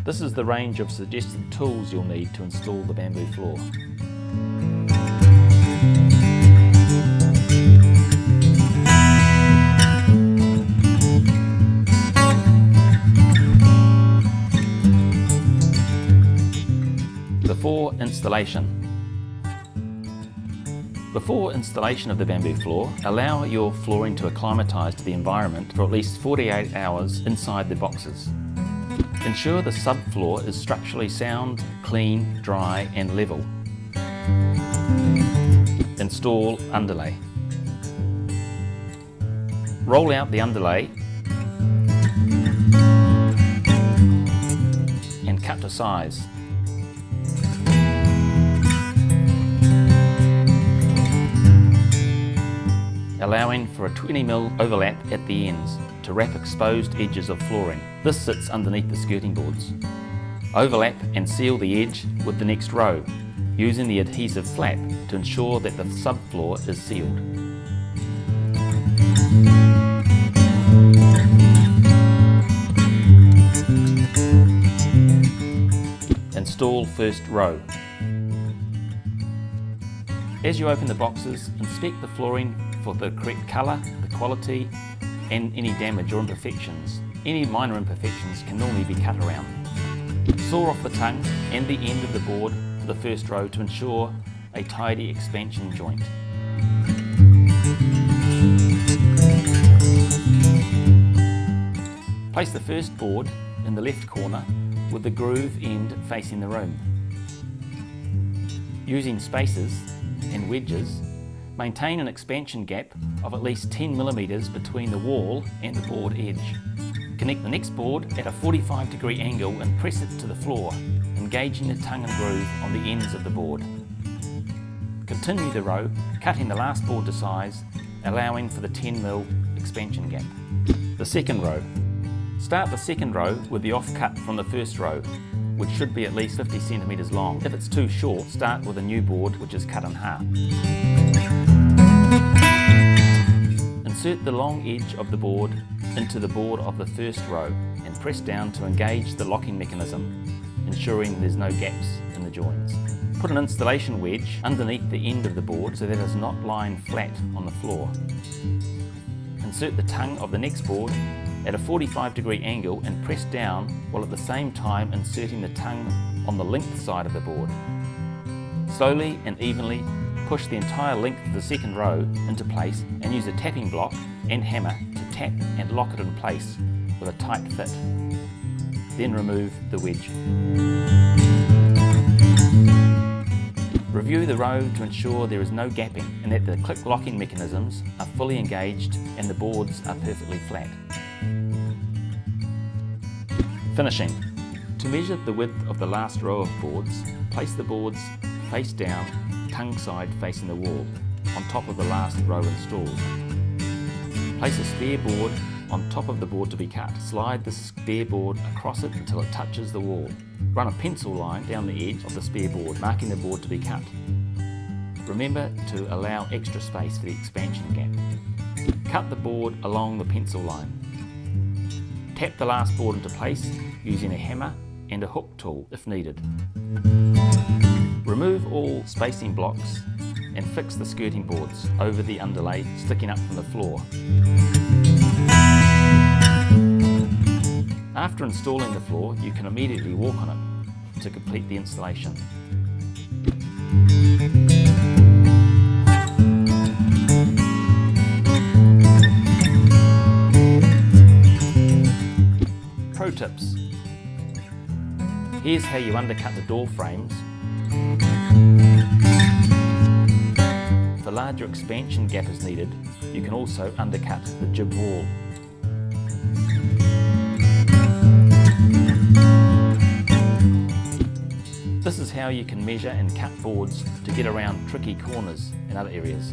This is the range of suggested tools you'll need to install the bamboo floor. Before installation. Before installation of the bamboo floor, allow your flooring to acclimatise to the environment for at least 48 hours inside the boxes. Ensure the subfloor is structurally sound, clean, dry and level. Install underlay. Roll out the underlay and cut to size. Allowing for a 20mm overlap at the ends to wrap exposed edges of flooring. This sits underneath the skirting boards. Overlap and seal the edge with the next row, using the adhesive flap to ensure that the subfloor is sealed. Install first row. As you open the boxes, inspect the flooring for the correct colour, the quality and any damage or imperfections. Any minor imperfections can normally be cut around. Saw off the tongue and the end of the board for the first row to ensure a tidy expansion joint. Place the first board in the left corner with the groove end facing the room. Using spacers and wedges, maintain an expansion gap of at least 10mm between the wall and the board edge. Connect the next board at a 45° angle and press it to the floor, engaging the tongue and groove on the ends of the board. Continue the row, cutting the last board to size, allowing for the 10mm expansion gap. The second row. Start the second row with the offcut from the first row, which should be at least 50cm long. If it's too short, start with a new board which is cut in half. Insert the long edge of the board into the board of the first row and press down to engage the locking mechanism, ensuring there's no gaps in the joins. Put an installation wedge underneath the end of the board so that it is not lying flat on the floor. Insert the tongue of the next board at a 45° angle and press down while at the same time inserting the tongue on the length side of the board. Slowly and evenly push the entire length of the second row into place and use a tapping block and hammer to tap and lock it in place with a tight fit. Then remove the wedge. Review the row to ensure there is no gapping and that the click locking mechanisms are fully engaged and the boards are perfectly flat. Finishing. To measure the width of the last row of boards, place the boards face down, tongue side facing the wall, on top of the last row installed. Place a spare board on top of the board to be cut. Slide the spare board across it until it touches the wall. Run a pencil line down the edge of the spare board, marking the board to be cut. Remember to allow extra space for the expansion gap. Cut the board along the pencil line. Tap the last board into place using a hammer and a hook tool if needed. Remove all spacing blocks and fix the skirting boards over the underlay sticking up from the floor. After installing the floor, you can immediately walk on it to complete the installation. Pro tips. Here's how you undercut the door frames. If a larger expansion gap is needed, you can also undercut the jib wall. This is how you can measure and cut boards to get around tricky corners in other areas.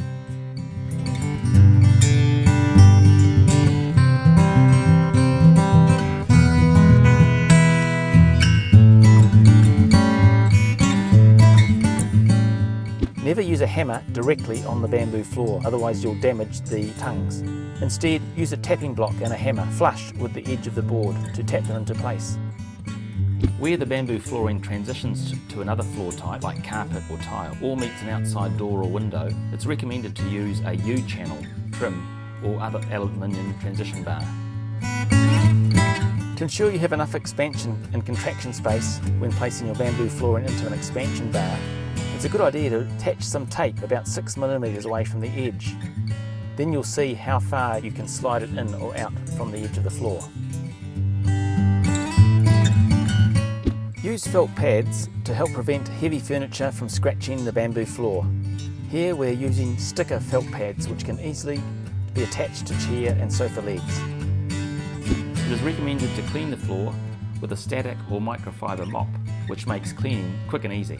Never use a hammer directly on the bamboo floor, otherwise you'll damage the tongues. Instead, use a tapping block and a hammer flush with the edge of the board to tap them into place. Where the bamboo flooring transitions to another floor type like carpet or tile or meets an outside door or window, it's recommended to use a U-channel, trim or other aluminium transition bar. To ensure you have enough expansion and contraction space when placing your bamboo flooring into an expansion bar, it's a good idea to attach some tape about 6 mm away from the edge. Then you'll see how far you can slide it in or out from the edge of the floor. Use felt pads to help prevent heavy furniture from scratching the bamboo floor. Here we're using sticker felt pads which can easily be attached to chair and sofa legs. It is recommended to clean the floor with a static or microfiber mop, which makes cleaning quick and easy.